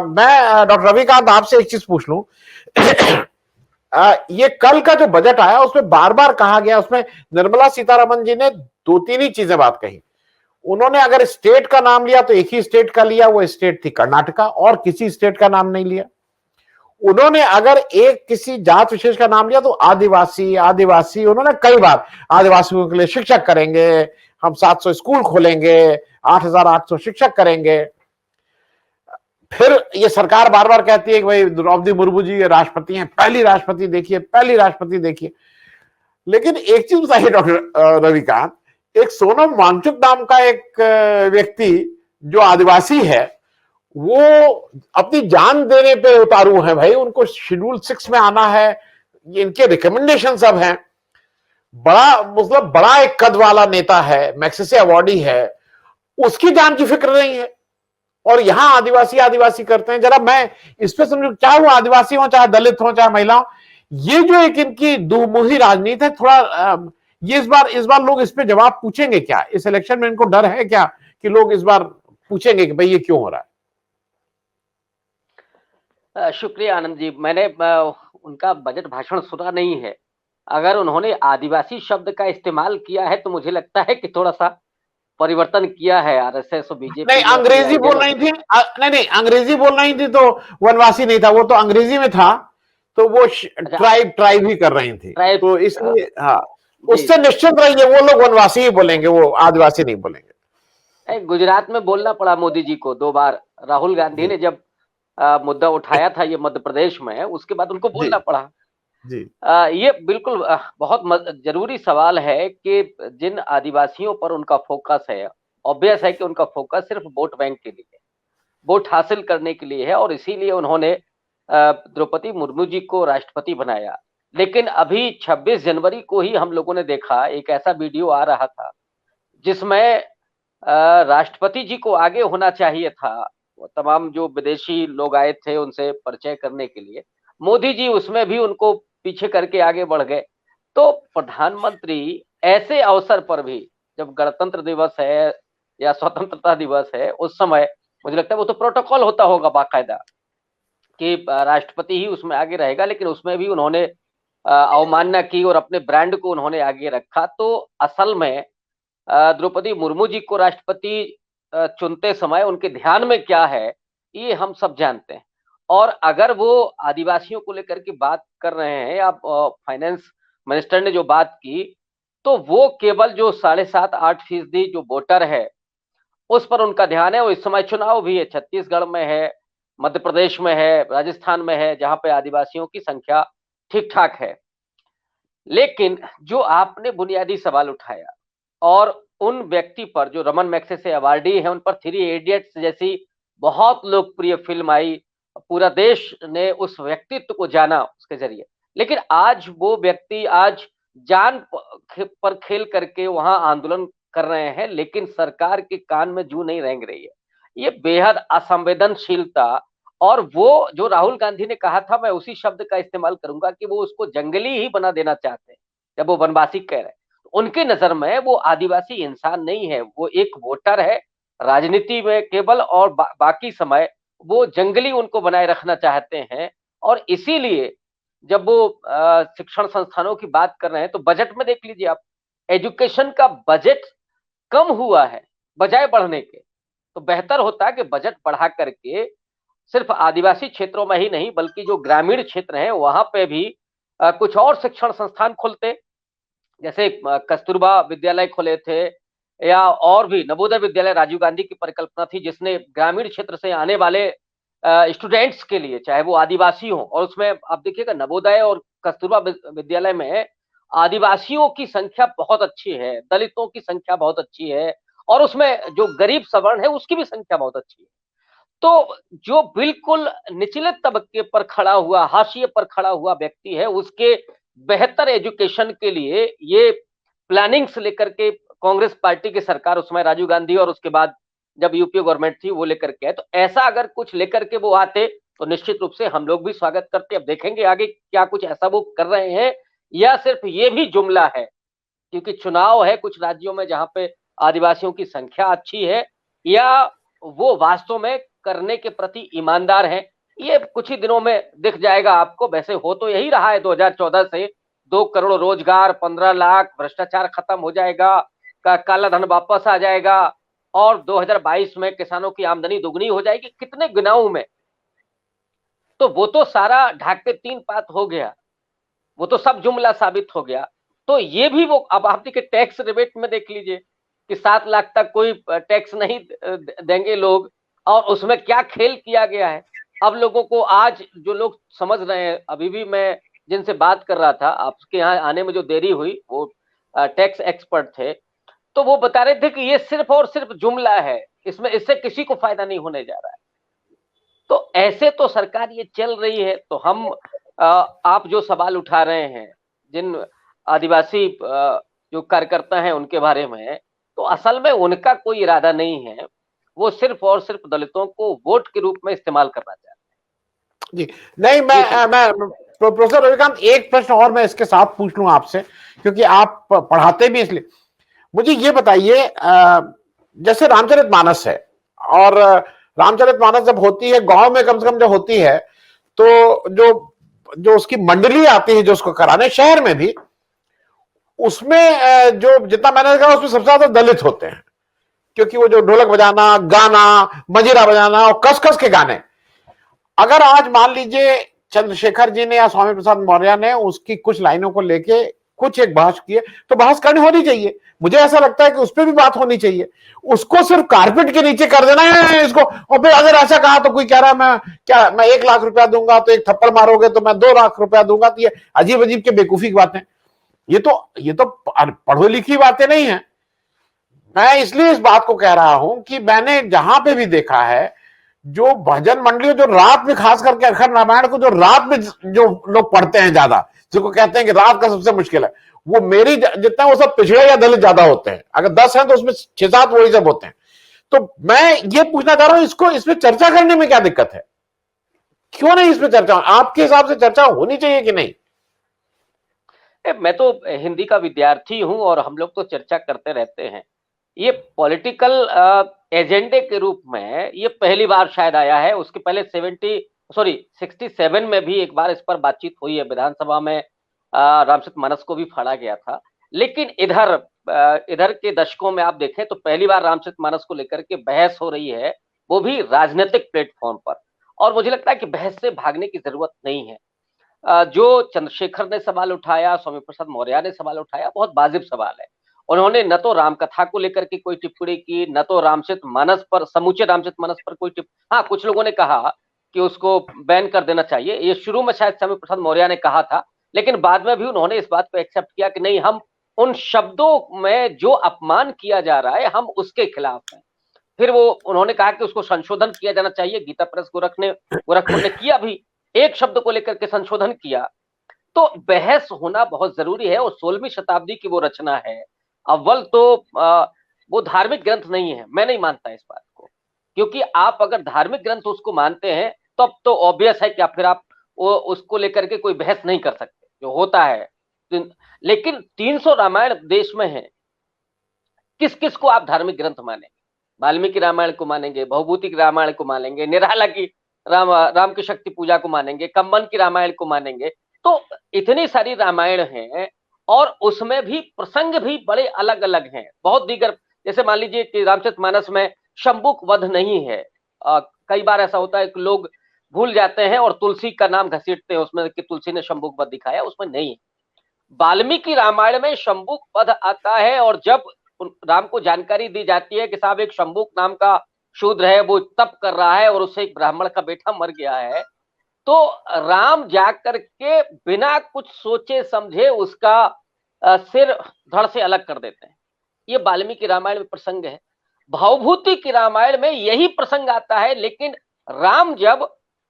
मैं डॉक्टर रविकांत आपसे एक चीज पूछ लूं। ये कल का जो बजट आया उसमें बार बार कहा गया, उसमें निर्मला सीतारमण जी ने दो तीन ही चीजें बात कही। उन्होंने अगर स्टेट का नाम लिया तो एक ही स्टेट का लिया, वो स्टेट थी कर्नाटका, और किसी स्टेट का नाम नहीं लिया। उन्होंने अगर एक किसी जात विशेष का नाम लिया तो आदिवासी आदिवासी, उन्होंने कई बार आदिवासियों के लिए शिक्षक करेंगे, हम 700 स्कूल खोलेंगे, 8,800 शिक्षक करेंगे। फिर ये सरकार बार बार कहती है कि भाई द्रौपदी मुर्मू जी राष्ट्रपति हैं, पहली राष्ट्रपति देखिए, पहली राष्ट्रपति देखिए। लेकिन एक चीज बताइए डॉक्टर रविकांत, एक सोनम वांगचुक नाम का एक व्यक्ति जो आदिवासी है, वो अपनी जान देने पे उतारू है भाई, उनको शेड्यूल 6 में आना है, इनके रिकमेंडेशन सब हैं। बड़ा मतलब बड़ा एक कद वाला नेता है, मैग्सेसे अवार्डी है, उसकी जान की फिक्र नहीं है। और यहां आदिवासी आदिवासी करते हैं। जरा मैं इस पे समझू, चाहे वो आदिवासी हो, चाहे दलित हो, चाहे महिला हो, ये जो एक इनकी दुमुही राजनीति है, थोड़ा ये इस बार लोग इस पे जवाब पूछेंगे क्या? इस इलेक्शन में इनको डर है क्या कि लोग इस बार पूछेंगे कि भाई ये क्यों हो रहा है? शुक्रिया आनंद जी। मैंने उनका बजट भाषण सुना नहीं है। अगर उन्होंने आदिवासी शब्द का इस्तेमाल किया है तो मुझे लगता है कि थोड़ा-सा परिवर्तन किया है आरएसएस और बीजेपी नहीं, ने अपनी अंग्रेजी बोल रही थी। नहीं, अंग्रेजी बोल रही थी तो वनवासी नहीं था, वो तो अंग्रेजी में था, तो वो ट्राइब ही कर रही थी, तो इसलिए हाँ, उससे निश्चित रहिए, वो लोग वनवासी ही बोलेंगे, वो आदिवासी नहीं बोलेंगे। गुजरात में बोलना पड़ा मोदी जी को 2 बार। राहुल गांधी ने जब मुद्दा उठाया था ये मध्य प्रदेश में, उसके बाद उनको बोलना पड़ा। जी। ये बिल्कुल बहुत जरूरी सवाल है कि जिन आदिवासियों पर उनका फोकस है, ऑब्वियस है कि उनका फोकस सिर्फ वोट बैंक के लिए है, वोट हासिल करने के लिए है, और इसीलिए उन्होंने द्रौपदी मुर्मू जी को राष्ट्रपति बनाया। लेकिन अभी 26 जनवरी को ही हम लोगों ने देखा, एक ऐसा वीडियो आ रहा था जिसमें राष्ट्रपति जी को आगे होना चाहिए था। तमाम जो विदेशी लोग आए थे उनसे परिचय करने के लिए, मोदी जी उसमें भी उनको पीछे करके आगे बढ़ गए। तो प्रधानमंत्री ऐसे अवसर पर भी, जब गणतंत्र दिवस है या स्वतंत्रता दिवस है, उस समय मुझे लगता है वो तो प्रोटोकॉल होता होगा बाकायदा कि राष्ट्रपति ही उसमें आगे रहेगा, लेकिन उसमें भी उन्होंने अवमानना की और अपने ब्रांड को उन्होंने आगे रखा। तो असल में द्रौपदी मुर्मू जी को राष्ट्रपति चुनते समय उनके ध्यान में क्या है, ये हम सब जानते हैं। और अगर वो आदिवासियों को लेकर के बात कर रहे हैं, या फाइनेंस मिनिस्टर ने जो बात की, तो वो केवल जो 7.5-8% जो वोटर है, उस पर उनका ध्यान है। और इस समय चुनाव भी है, छत्तीसगढ़ में है, मध्य प्रदेश में है, राजस्थान में है, जहाँ पे आदिवासियों की संख्या ठीक-ठाक है। लेकिन जो आपने बुनियादी सवाल उठाया, और उन व्यक्ति पर जो रमन मैग्सेसे अवार्डी हैं, उन पर थ्री इडियट्स जैसी बहुत लोकप्रिय फ़िल्म आई, पूरा देश ने उस व्यक्तित्व को जाना उसके ज़रिए। लेकिन आज वो व्यक्ति आज जान पर खेल करके वहाँ आंदोलन कर रहे हैं, लेकिन सरकार के कान में जूं नहीं रेंग रही है। ये बेहद असंवेदनशीलता, और वो जो राहुल गांधी ने कहा था, मैं उसी शब्द का इस्तेमाल करूँगा कि वो उसको जंगली ही बना देना चाहते हैं, जब वो वनवासी कह रहे हैं। उनकी नज़र में वो आदिवासी इंसान नहीं है, वो एक वोटर है, राजनीति में केवल, और बाकी समय वो जंगली उनको बनाए रखना चाहते हैं। और इसीलिए जब वो शिक्षण संस्थानों की बात कर रहे हैं, तो बजट में देख लीजिए आप, एजुकेशन का बजट कम हुआ है बजाय बढ़ने के। तो बेहतर होता है कि बजट बढ़ा करके सिर्फ आदिवासी क्षेत्रों में ही नहीं, बल्कि जो ग्रामीण क्षेत्र हैं वहां पे भी कुछ और शिक्षण संस्थान खुलते, जैसे कस्तूरबा विद्यालय खुले थे, या और भी नवोदय विद्यालय राजीव गांधी की परिकल्पना थी, जिसने ग्रामीण क्षेत्र से आने वाले स्टूडेंट्स के लिए, चाहे वो आदिवासी हो, और उसमें आप देखिएगा नवोदय और कस्तूरबा विद्यालय में आदिवासियों की संख्या बहुत अच्छी है, दलितों की संख्या बहुत अच्छी है, और उसमें जो गरीब सवर्ण है उसकी भी संख्या बहुत अच्छी है। तो जो बिल्कुल निचले तबके पर खड़ा हुआ, हाशिए पर खड़ा हुआ व्यक्ति है, उसके बेहतर एजुकेशन के लिए ये प्लानिंग्स लेकर के कांग्रेस पार्टी की सरकार, उसमें राजीव गांधी और उसके बाद जब यूपीए गवर्नमेंट थी, वो लेकर के आए। तो ऐसा अगर कुछ लेकर के वो आते तो निश्चित रूप से हम लोग भी स्वागत करते। अब देखेंगे आगे क्या कुछ ऐसा वो कर रहे हैं, या सिर्फ ये भी जुमला है, क्योंकि चुनाव है कुछ राज्यों में जहां पे आदिवासियों की संख्या अच्छी है या वो वास्तव में करने के प्रति ईमानदार हैं, ये कुछ ही दिनों में दिख जाएगा आपको। वैसे हो तो यही रहा है 2014 से, 2 करोड़ रोजगार, 15 लाख, भ्रष्टाचार खत्म हो जाएगा, काला धन वापस आ जाएगा और 2022 में किसानों की आमदनी दुगनी हो जाएगी। कितने गिनाऊं में? तो वो तो सारा ढाक पे 3 पात हो गया, वो तो सब जुमला साबित हो गया। तो ये भी वो, अब आप देखिए टैक्स रिबेट में देख लीजिए कि 7 लाख तक कोई टैक्स नहीं देंगे लोग, और उसमें क्या खेल किया गया है। अब लोगों को, आज जो लोग समझ रहे हैं, अभी भी मैं जिनसे बात कर रहा था, आपके यहाँ आने में जो देरी हुई, वो टैक्स एक्सपर्ट थे, तो वो बता रहे थे कि ये सिर्फ और सिर्फ जुमला है, इसमें इससे किसी को फायदा नहीं होने जा रहा है। तो ऐसे तो सरकार ये चल रही है। तो हम आप जो सवाल उठा रहे हैं जिन आदिवासी जो कार्यकर्ता हैं उनके बारे में, तो असल में उनका कोई इरादा नहीं है, वो सिर्फ और सिर्फ दलितों को वोट के रूप में इस्तेमाल करना चाहते हैं। जी नहीं, मैं प्रोफेसर रविकांत, एक प्रश्न और मैं इसके साथ पूछ लूं आपसे, क्योंकि आप पढ़ाते भी, इसलिए मुझे ये बताइए, जैसे रामचरितमानस है, और रामचरितमानस जब होती है गांव में, कम से कम जब होती है, तो जो जो उसकी मंडली आती है जो उसको कराने, शहर में भी, उसमें जो जितना मैंने कहा उसमें सबसे ज्यादा दलित होते हैं, क्योंकि वो जो ढोलक बजाना, गाना, मजीरा बजाना और कस कस के गाने, अगर आज मान लीजिए चंद्रशेखर जी ने या स्वामी प्रसाद मौर्य ने उसकी कुछ लाइनों को लेके कुछ एक बहस की है, तो बहस करनी होनी चाहिए। मुझे ऐसा लगता है कि उस पर भी बात होनी चाहिए। उसको सिर्फ कारपेट के नीचे कर देना है इसको, और फिर अगर ऐसा कहा तो कोई कह रहा है मैं 1 लाख रुपया दूंगा, तो एक थप्पड़ मारोगे तो मैं 2 लाख रुपया दूंगा। तो ये अजीब अजीब के बेवकूफी की बातें, ये तो पढ़ो लिखी बातें नहीं है। मैं इसलिए इस बात को कह रहा हूं कि मैंने जहां पे भी देखा है, जो भजन मंडलियों, जो रात में, खास करके अखंड रामायण को जो रात में जो लोग पढ़ते हैं ज्यादा, जिसको कहते हैं कि रात का सबसे मुश्किल है, वो मेरी जितना वो सब पिछड़े या दलित ज्यादा होते हैं। अगर 10 हैं तो उसमें 6-7 वही सब होते हैं। तो मैं ये पूछना चाह रहा हूं, इसमें चर्चा करने में क्या दिक्कत है? क्यों नहीं इसमें चर्चा? आपके हिसाब से चर्चा होनी चाहिए कि नहीं? मैं तो हिंदी का विद्यार्थी हूं और हम लोग तो चर्चा करते रहते हैं। ये पॉलिटिकल एजेंडे के रूप में ये पहली बार शायद आया है। उसके पहले 67 में भी एक बार इस पर बातचीत हुई है विधानसभा में, रामचरितमानस को भी फाड़ा गया था। लेकिन इधर के दशकों में आप देखें तो पहली बार रामचरितमानस को लेकर के बहस हो रही है, वो भी राजनीतिक प्लेटफॉर्म पर। और मुझे लगता है कि बहस से भागने की जरूरत नहीं है। जो चंद्रशेखर ने सवाल उठाया, स्वामी प्रसाद मौर्य ने सवाल उठाया, बहुत वाजिब सवाल है। उन्होंने न तो रामकथा को लेकर के कोई टिप्पणी की, न तो रामचरितमानस पर, समूचे रामचरितमानस पर कोई हाँ, कुछ लोगों ने कहा कि उसको बैन कर देना चाहिए। ये शुरू में शायद स्वामी प्रसाद मौर्य ने कहा था, लेकिन बाद में भी उन्होंने इस बात को एक्सेप्ट किया कि नहीं, हम उन शब्दों में जो अपमान किया जा रहा है, हम उसके खिलाफ हैं। फिर वो उन्होंने कहा कि उसको संशोधन किया जाना चाहिए। गीता प्रेस गोरखपुर ने किया भी, एक शब्द को लेकर के संशोधन किया। तो बहस होना बहुत जरूरी है, और 16वीं शताब्दी की वो रचना है। अव्वल तो वो धार्मिक ग्रंथ नहीं है, मैं नहीं मानता इस बात को, क्योंकि आप अगर धार्मिक ग्रंथ उसको मानते हैं तब तो ऑब्वियस है कि फिर आप उसको लेकर के कोई बहस नहीं कर सकते, जो होता है। लेकिन 300 रामायण देश में है, किस किस को आप धार्मिक ग्रंथ मानेंगे? वाल्मीकि रामायण को मानेंगे, भवभूति की रामायण को मानेंगे, निराला की राम की शक्ति पूजा को मानेंगे, कंबन की रामायण को मानेंगे। तो इतनी सारी रामायण हैं, और उसमें भी प्रसंग भी बड़े अलग अलग हैं, बहुत दीगर। जैसे मान लीजिए कि रामचरितमानस में शंबुक वध नहीं है। कई बार ऐसा होता है कि लोग भूल जाते हैं और तुलसी का नाम घसीटते हैं उसमें कि तुलसी ने शंबुक वध दिखाया, उसमें नहीं है। वाल्मीकि रामायण में शंबुक वध आता है, और जब राम को जानकारी दी जाती है कि साहब एक शंबुक नाम का शूद्र है, वो तप कर रहा है और उससे एक ब्राह्मण का बेटा मर गया है, तो राम जाकर के बिना कुछ सोचे समझे उसका सिर धड़ से अलग कर देते हैं। ये वाल्मीकि रामायण में प्रसंग है। भवभूति की रामायण में यही प्रसंग आता है, लेकिन राम जब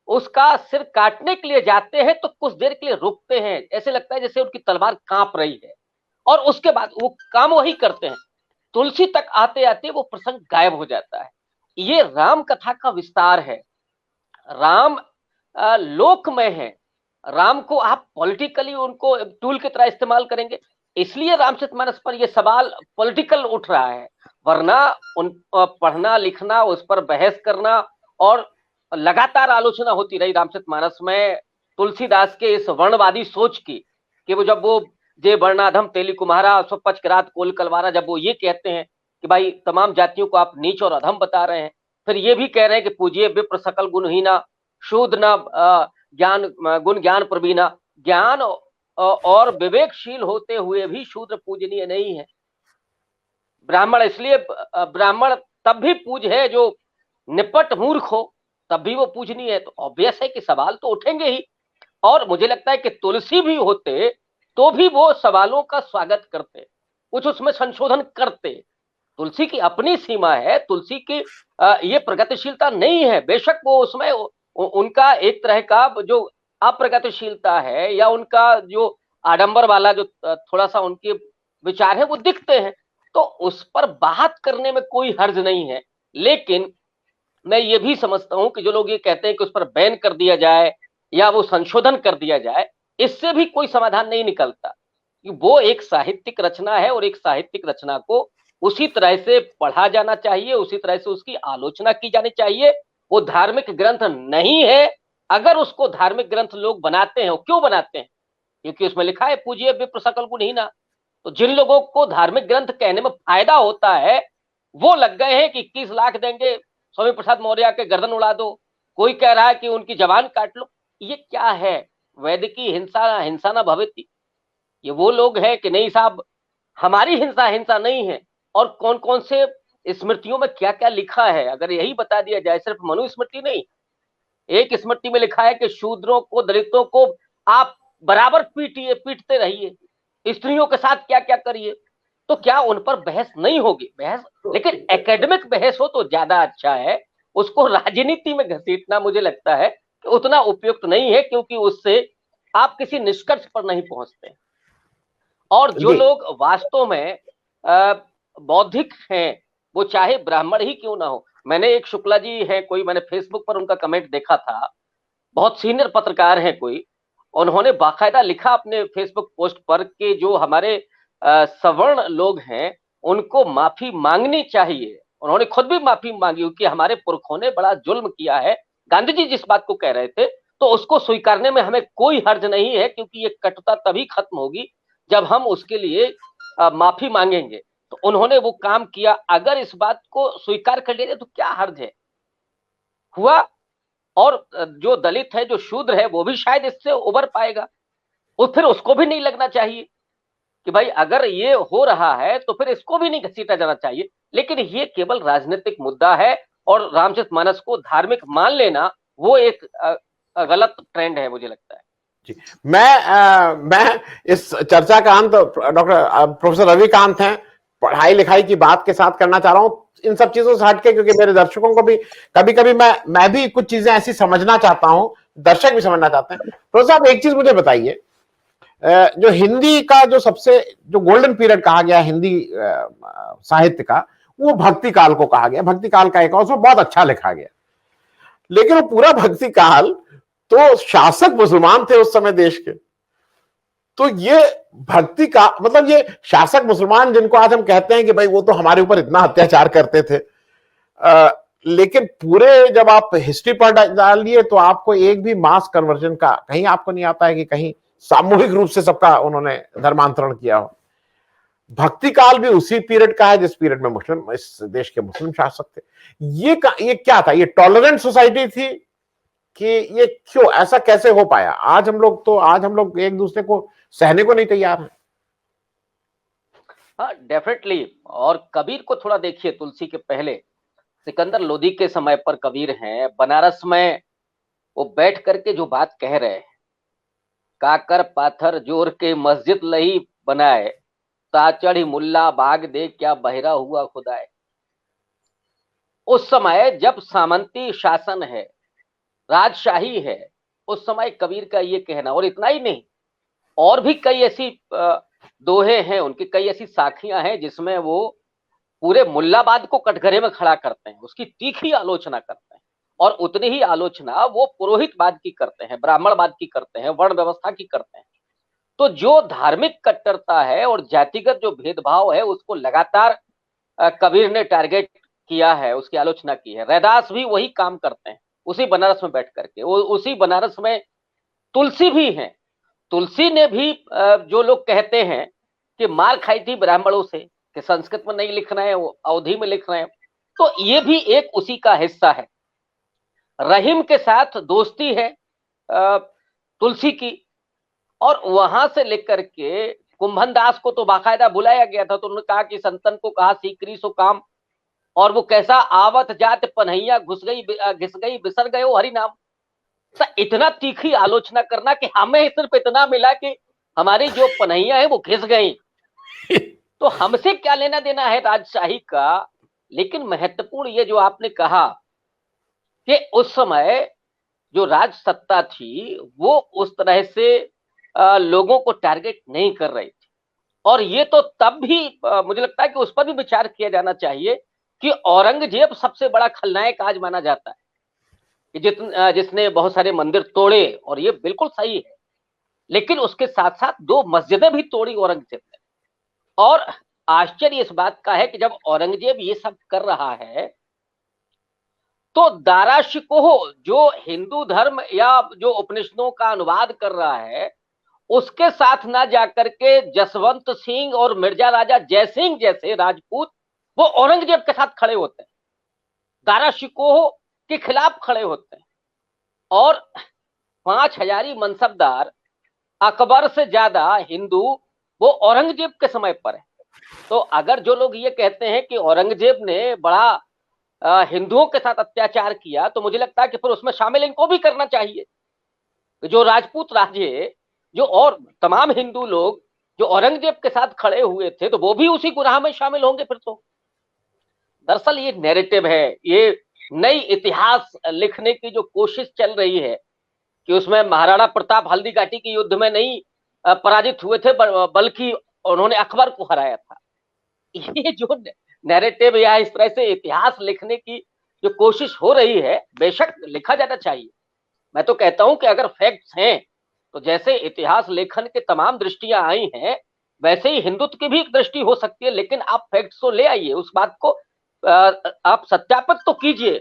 उसका सिर काटने के लिए जाते हैं तो कुछ देर के लिए रुकते हैं, ऐसे लगता है जैसे उनकी तलवार कांप रही है, और उसके बाद वो काम वही करते हैं। तुलसी तक आते आते वो प्रसंग गायब हो जाता है। ये राम कथा का विस्तार है। राम लोक में है। राम को आप पॉलिटिकली उनको टूल की तरह इस्तेमाल करेंगे, इसलिए रामचरितमानस पर यह सवाल पॉलिटिकल उठ रहा है। वरना उन पढ़ना लिखना, उस पर बहस करना और लगातार आलोचना होती रही रामचरितमानस में तुलसीदास के इस वर्णवादी सोच की, कि वो जब वो जे वर्णाधम तेली कुम्हारा स्वपच किरात कोल कलवारा, जब वो ये कहते हैं कि भाई तमाम जातियों को आप नीच और अधम बता रहे हैं, फिर ये भी कह रहे हैं कि पूजिए विप्र सकल गुणहीना, शूद्र न ज्ञान गुण ज्ञान प्रवीणा, ज्ञान और विवेकशील होते हुए भी शूद्र पूजनीय नहीं है। ब्राह्मण इसलिए ब्राह्मण तब भी पूज है जो निपट मूर्ख हो, तब भी वो पूजनीय है। तो ऑब्वियस है कि सवाल तो उठेंगे ही, और मुझे लगता है कि तुलसी भी होते तो भी वो सवालों का स्वागत करते, कुछ उसमें संशोधन करते। तुलसी की अपनी सीमा है, तुलसी की ये प्रगतिशीलता नहीं है। बेशक वो उसमें उनका एक तरह का जो अप्रगतिशीलता है या उनका जो आडंबर वाला जो थोड़ा सा उनके विचार है वो दिखते हैं, तो उस पर बात करने में कोई हर्ज नहीं है। लेकिन मैं ये भी समझता हूं कि जो लोग ये कहते हैं कि उस पर बैन कर दिया जाए या वो संशोधन कर दिया जाए, इससे भी कोई समाधान नहीं निकलता। वो एक साहित्यिक रचना है और एक साहित्यिक रचना को उसी तरह से पढ़ा जाना चाहिए, उसी तरह से उसकी आलोचना की जानी चाहिए। वो धार्मिक ग्रंथ नहीं है। अगर उसको धार्मिक ग्रंथ लोग बनाते हैं, क्यों बनाते हैं? क्योंकि उसमें लिखा है पूजिए विप्र सकल गुणहीना। तो जिन लोगों को धार्मिक ग्रंथ कहने में फायदा होता है, वो लग गए हैं कि 21 लाख देंगे, स्वामी प्रसाद मौर्य के गर्दन उड़ा दो, कोई कह रहा है कि उनकी जबान काट लो। ये क्या है? वैदिकी हिंसा हिंसा न भवेति। ये वो लोग हैं कि नहीं साहब, हमारी हिंसा हिंसा नहीं है। और कौन कौन से स्मृतियों में क्या क्या लिखा है अगर यही बता दिया जाए, सिर्फ मनुस्मृति नहीं, एक स्मृति में लिखा है कि शूद्रों को दलितों को आप बराबर पीटिए, पीटते रहिए, स्त्रियों के साथ क्या क्या करिए। तो क्या उन पर बहस नहीं होगी? बहस, लेकिन एकेडमिक बहस हो तो ज्यादा अच्छा है। उसको राजनीति में घसीटना मुझे लगता है कि उतना उपयुक्त नहीं है, क्योंकि उससे आप किसी निष्कर्ष पर नहीं पहुंचते। और जो जी लोग वास्तव में बौद्धिक हैं, वो चाहे ब्राह्मण ही क्यों ना हो। मैंने एक शुक्ला जी है कोई, मैंने फेसबुक पर उनका कमेंट देखा था, बहुत सीनियर पत्रकार हैं कोई, उन्होंने बाकायदा लिखा अपने फेसबुक पोस्ट पर कि जो हमारे सवर्ण लोग हैं उनको माफी मांगनी चाहिए। उन्होंने खुद भी माफी मांगी क्योंकि हमारे पुरखों ने बड़ा जुल्म किया है। गांधी जी जिस बात को कह रहे थे, तो उसको स्वीकारने में हमें कोई हर्ज नहीं है, क्योंकि ये कटुता तभी खत्म होगी जब हम उसके लिए माफी मांगेंगे। तो उन्होंने वो काम किया। अगर इस बात को स्वीकार कर लिया तो क्या हर्ज है? हुआ। और जो दलित है, जो शूद्र है, वो भी शायद इससे उबर पाएगा। और फिर उसको भी नहीं लगना चाहिए कि भाई अगर ये हो रहा है तो फिर इसको भी नहीं घसीटा जाना चाहिए। लेकिन ये केवल राजनीतिक मुद्दा है, और रामचरितमानस को धार्मिक मान लेना वो एक गलत ट्रेंड है, मुझे लगता है। जी, मैं इस चर्चा का अंत डॉक्टर प्रोफेसर रविकांत हैं, पढ़ाई लिखाई की बात के साथ करना चाह रहा हूं, इन सब चीजों से हटके, क्योंकि मेरे दर्शकों को भी कभी कभी मैं भी कुछ चीजें ऐसी समझना चाहता हूं, दर्शक भी समझना चाहते हैं। प्रोफेसर साहब, एक चीज मुझे बताइए, जो हिंदी का जो सबसे जो गोल्डन पीरियड कहा गया हिंदी साहित्य का, वो भक्ति काल को कहा गया। भक्ति काल का एक और उसमें बहुत अच्छा लिखा गया, लेकिन वो पूरा भक्ति काल तो शासक मुसलमान थे उस समय देश के। तो ये भक्ति का मतलब, ये शासक मुसलमान जिनको आज हम कहते हैं कि भाई वो तो हमारे ऊपर इतना अत्याचार करते थे, लेकिन पूरे जब आप हिस्ट्री पर डालिए तो आपको एक भी मास कन्वर्जन का कहीं आपको नहीं आता है कि कहीं सामूहिक रूप से सबका उन्होंने धर्मांतरण किया हो। भक्ति काल भी उसी पीरियड का है जिस पीरियड में मुस्लिम, इस देश के मुस्लिम शासक थे। ये क्या था? ये टॉलरेंट सोसाइटी थी कि ये क्यों ऐसा कैसे हो पाया? आज हम लोग एक दूसरे को सहने को नहीं तैयार है। हाँ, डेफिनेटली। और कबीर को थोड़ा देखिए, तुलसी के पहले सिकंदर लोदी के समय पर कबीर हैं, बनारस में वो बैठ करके जो बात कह रहे हैं, काकर पाथर जोर के मस्जिद लही बनाए, ताचढ़ी मुल्ला बाग दे क्या बहरा हुआ खुदाए। उस समय जब सामंती शासन है, राजशाही है, उस समय कबीर का ये कहना। और इतना ही नहीं, और भी कई ऐसी दोहे हैं उनकी, कई ऐसी साखियां हैं जिसमें वो पूरे मुल्लाबाद को कटघरे में खड़ा करते हैं, उसकी तीखी आलोचना करते हैं। और उतनी ही आलोचना वो पुरोहितवाद की करते हैं, ब्राह्मणवाद की करते हैं, वर्ण व्यवस्था की करते हैं। तो जो धार्मिक कट्टरता है और जातिगत जो भेदभाव है, उसको लगातार कबीर ने टारगेट किया है, उसकी आलोचना की है। रैदास भी वही काम करते हैं उसी बनारस में बैठ करके। उसी बनारस में तुलसी भी है। तुलसी ने भी जो लोग कहते हैं कि मार खाई थी ब्राह्मणों से कि संस्कृत में नहीं लिख रहे हैं, वो अवधी में लिख रहे हैं, तो ये भी एक उसी का हिस्सा है। रहीम के साथ दोस्ती है तुलसी की, और वहां से लेकर के कुंभन दास को तो बाकायदा बुलाया गया था, तो उन्होंने कहा कि संतन को कहा सीकरी सो काम, और वो कैसा आवत जात पनहिया घिस गई बिसर गए हरि नाम। तो इतना तीखी आलोचना करना कि हमें सिर्फ इतना मिला कि हमारी जो पनहिया है वो घिस गई, तो हमसे क्या लेना देना है राजशाही का। लेकिन महत्वपूर्ण ये जो आपने कहा कि उस समय जो राज सत्ता थी वो उस तरह से लोगों को टारगेट नहीं कर रही थी, और ये तो तब भी मुझे लगता है कि उस पर भी विचार किया जाना चाहिए कि औरंगजेब सबसे बड़ा खलनायक आज माना जाता है कि जिसने बहुत सारे मंदिर तोड़े, और ये बिल्कुल सही है, लेकिन उसके साथ साथ 2 मस्जिदें भी तोड़ी औरंगजेब ने। और आश्चर्य इस बात का है कि जब औरंगजेब ये सब कर रहा है तो दारा शिकोह जो हिंदू धर्म या जो उपनिषदों का अनुवाद कर रहा है उसके साथ ना जाकर के जसवंत सिंह और मिर्जा राजा जयसिंह जैसे राजपूत वो औरंगजेब के साथ खड़े होते हैं, दारा शिकोह के खिलाफ खड़े होते हैं, और 5000 मनसबदार अकबर से ज्यादा हिंदू वो औरंगजेब के समय पर है। तो अगर जो लोग ये कहते हैं कि औरंगजेब ने बड़ा हिंदुओं के साथ अत्याचार किया, तो मुझे लगता है कि फिर उसमें शामिल इनको भी करना चाहिए। जो राजपूत राजे जो और तमाम हिंदू लोग जो औरंगजेब के साथ खड़े हुए थे, तो वो भी उसी गुनाह में शामिल होंगे फिर तो। दरअसल ये नैरेटिव है, ये नई इतिहास लिखने की जो कोशिश चल रही है कि उसमें महाराणा प्रताप हल्दी घाटी के युद्ध में नहीं पराजित हुए थे, बल्कि उन्होंने अकबर को हराया था। ये जो नैरेटिव या इस तरह से इतिहास लिखने की जो कोशिश हो रही है, बेशक लिखा जाना चाहिए। मैं तो कहता हूं कि अगर फैक्ट्स हैं तो जैसे इतिहास लेखन के तमाम दृष्टियां आई हैं, वैसे ही हिंदुत्व की भी एक दृष्टि हो सकती है, लेकिन आप फैक्ट्स को ले आइए, उस बात को आप सत्यापित तो कीजिए,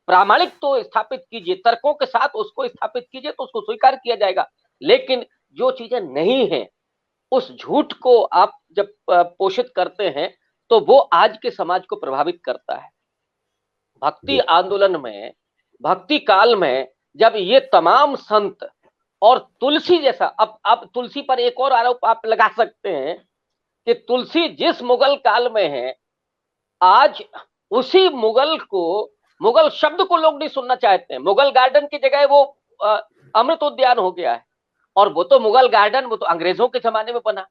प्रामाणिक तो स्थापित कीजिए, तर्कों के साथ उसको स्थापित कीजिए, तो उसको स्वीकार किया जाएगा। लेकिन जो चीजें नहीं है उस झूठ को आप जब पोषित करते हैं तो वो आज के समाज को प्रभावित करता है। भक्ति आंदोलन में, भक्ति काल में जब ये तमाम संत और तुलसी जैसा, अब तुलसी पर एक और आरोप आप लगा सकते हैं कि तुलसी जिस मुगल काल में है, आज उसी मुगल शब्द को लोग नहीं सुनना चाहते हैं। मुगल गार्डन की जगह वो अमृत उद्यान हो गया है, और वो तो मुगल गार्डन वो तो अंग्रेजों के जमाने में बना।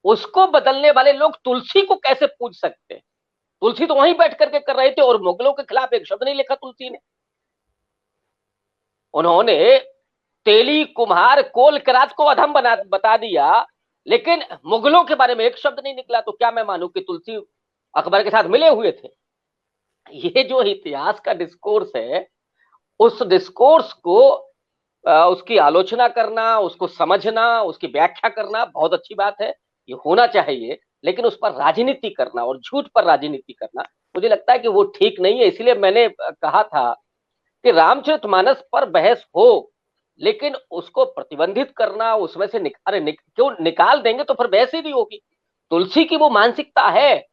उसको बदलने वाले लोग तुलसी को कैसे पूज सकते हैं? तुलसी तो वहीं बैठ करके कर रहे थे, और मुगलों के खिलाफ एक शब्द नहीं लिखा तुलसी ने। उन्होंने तेली कुम्हार कोल किरात को अधम बता दिया, लेकिन मुगलों के बारे में एक शब्द नहीं निकला। तो क्या मैं मानूं कि तुलसी अकबर के साथ मिले हुए थे? ये जो इतिहास का डिस्कोर्स है, उस डिस्कोर्स को उसकी आलोचना करना, उसको समझना, उसकी व्याख्या करना बहुत अच्छी बात है, ये होना चाहिए, लेकिन उस पर राजनीति करना और झूठ पर राजनीति करना मुझे लगता है कि वो ठीक नहीं है। इसलिए मैंने कहा था कि रामचरितमानस पर बहस हो, लेकिन उसको प्रतिबंधित करना, उसमें से क्यों निकाल देंगे तो फिर बहस ही नहीं होगी। तुलसी की वो मानसिकता है,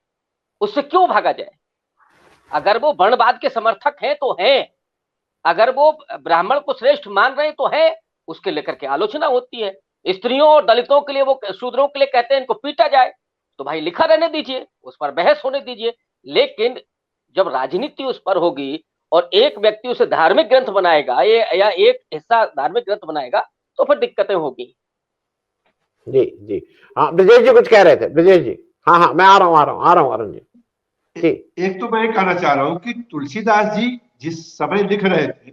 उससे क्यों भागा जाए? अगर वो वर्णवाद के समर्थक हैं तो हैं, अगर वो ब्राह्मण को श्रेष्ठ मान रहे तो है, उसके लेकर के आलोचना होती है। स्त्रियों और दलितों के लिए, वो शूद्रों के लिए कहते हैं इनको पीटा जाए, तो भाई लिखा रहने दीजिए, उस पर बहस होने दीजिए। लेकिन जब राजनीति उस पर होगी और एक व्यक्ति उसे धार्मिक ग्रंथ बनाएगा या एक हिस्सा धार्मिक ग्रंथ बनाएगा, तो फिर दिक्कतें होगी। जी जी, हाँ ब्रजेश जी कुछ कह रहे थे। ब्रजेश जी, हाँ हाँ मैं आ रहा हूँ अरुण जी। एक तो मैं कहना चाह रहा हूं कि तुलसीदास जी जिस समय लिख रहे थे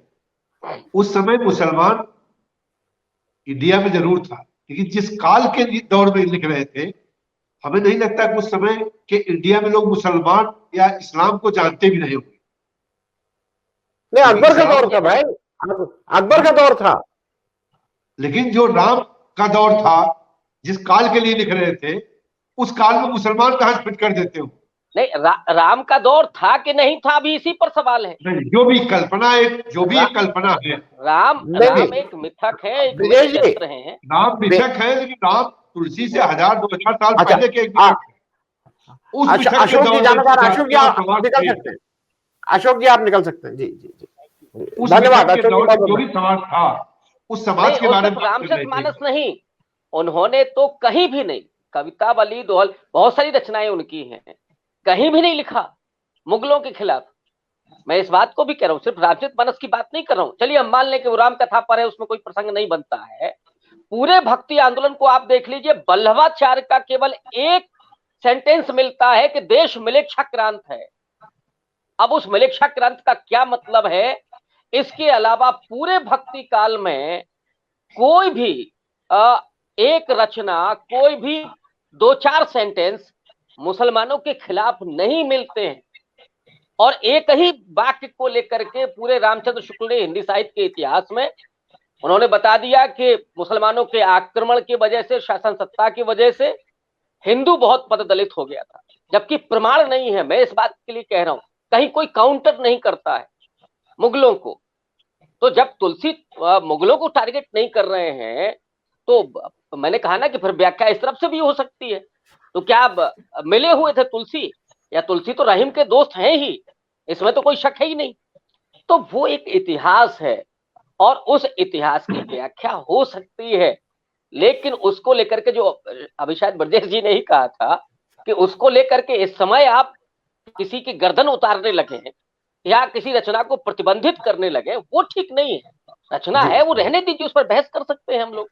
उस समय मुसलमान इंडिया में जरूर था, लेकिन जिस काल के दौर में लिख रहे थे, हमें नहीं लगता कि उस समय के इंडिया में लोग मुसलमान या इस्लाम को जानते भी नहीं होंगे। नहीं, अकबर का दौर था भाई, अकबर का दौर था। लेकिन जो राम का दौर था, जिस काल के लिए लिख रहे थे, उस काल में मुसलमान कहां फिट कर देते हो? नहीं, राम का दौर था कि नहीं था, अभी इसी पर सवाल है। नहीं, जो भी एक कल्पना है। राम एक मिथक है, एक ब्रजेश जी, यंत्र है। राम मिथक है, लेकिन राम तुलसी से 1000-2000 साल अच्छा, पहले के एक मिथक है। उस मिथक के अशोक जी दौर जाना, में अशोक जी आप निकल सकते हैं, अशोक जी आप निकल सकते हैं। जी जी जी, उस धन्यवाद मिथक के अशोक जी, दौर में बहुत जो बहुत भी समाज था, उस समाज नहीं, के और बारे सिर्फ में बात कर रहे रामचरितमानस थे। नहीं, उन्होंने तो कहीं भी नहीं, कवितावली, दोहल, बहुत सारी रचनाएं उनकी हैं, कहीं भी नहीं लिखा मुगलों के खिलाफ। मैं इस बात को भी कह रहा हूँ, सिर्फ रामचरितमानस की बात नहीं कर रहा हूँ। चलिए हम मान लें कि वो राम कथा पर है, उसमें कोई प्रसंग नहीं बनता है। पूरे भक्ति आंदोलन को आप देख लीजिए, बल्लभाचार्य का केवल एक सेंटेंस मिलता है कि देश मिलेच्छाक्रांत है। अब उस मिलेच्छाक्रांत का क्या मतलब है? इसके अलावा पूरे भक्ति काल में कोई भी एक रचना, कोई भी 2-4 सेंटेंस मुसलमानों के खिलाफ नहीं मिलते हैं। और एक ही वाक्य को लेकर के पूरे रामचंद्र शुक्ल ने हिंदी साहित्य के इतिहास में उन्होंने बता दिया कि मुसलमानों के आक्रमण की वजह से, शासन सत्ता की वजह से हिंदू बहुत पददलित हो गया था, जबकि प्रमाण नहीं है। मैं इस बात के लिए कह रहा हूं, कहीं कोई काउंटर नहीं करता है मुगलों को। तो जब तुलसी मुगलों को टारगेट नहीं कर रहे हैं, तो मैंने कहा ना कि फिर व्याख्या इस तरफ से भी हो सकती है। तो क्या मिले हुए थे तुलसी, या तुलसी तो रहीम के दोस्त हैं ही, इसमें तो कोई शक है ही नहीं। तो वो एक इतिहास है, और उस इतिहास की व्याख्या हो सकती है, लेकिन उसको लेकर के जो अभी शायद ब्रजेश जी ने ही कहा था कि उसको लेकर के इस समय आप किसी की गर्दन उतारने लगे या किसी रचना को प्रतिबंधित करने लगे, वो ठीक नहीं है। रचना है, वो रहने दीजिए, उस पर बहस कर सकते हैं हम लोग।